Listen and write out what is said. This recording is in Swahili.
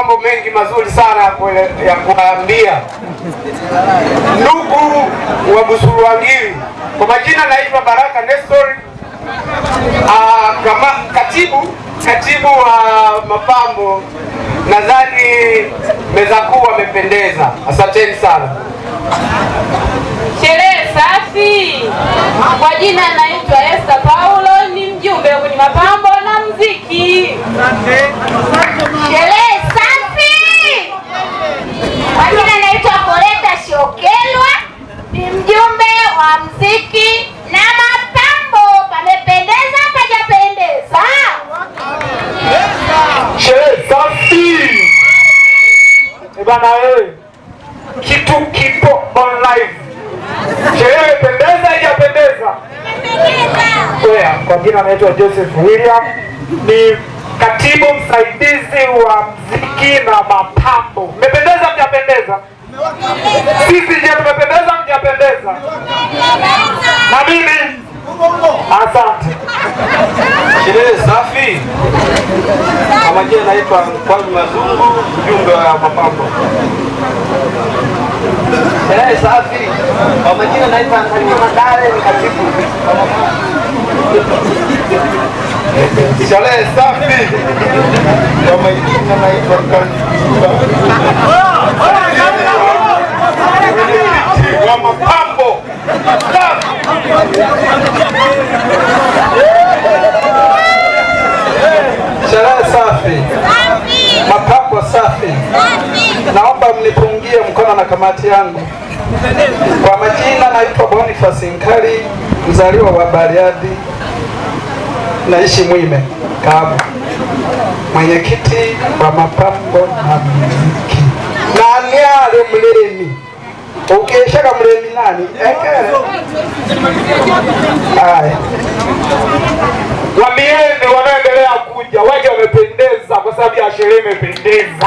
mambo mengi mazuri sana ya kuambia ndugu wa Busuruangiri. Kwa majina naitwa Baraka Nestor, kama katibu wa mapambo. Nadhani meza kuu wamependeza. Asanteni sana. Sherehe safi. Kwa jina naitwa Esther Paulo, ni mjumbe kwenye mapambo na muziki. Sherehe safi. Kwa jina naitwa Koleta Shokelwa, ni mjumbe wa muziki na mapambo. Pamependeza, pajapendeza. Sherehe safi. Bana wewe, kitu kipo online. Sherehe imependeza, haijapendeza? Kwa jina naitwa Joseph William, ni katibu msaidizi wa muziki na mapambo. Mmependeza, mjapendeza? Sisi je, tumependeza, mjapendeza? Na mimi asante. Sherehe safi. Kwa majina naitwa Kwame Mazungu, mjumbe wa mapambo. Sherehe safi. Kwa majina naitwa Antonio Mandale, ni katibu. Sherehe safi. Kwa majina naitwa wa mapambo. Sherehe safi. Mapambo safi. Naomba mnipungie mkono na kamati yangu. Kwa majina naitwa Boniface Nkari, mzaliwa wa Bariadi, naishi Mwime, Kabu. Mwenyekiti wa mapambo na muziki. Nani ale mlemi? Ukishaka mlemi nani? Ekele. Haya. Wamieni wanaendelea kuja, waje wamependeza kwa sababu ya sherehe imependeza.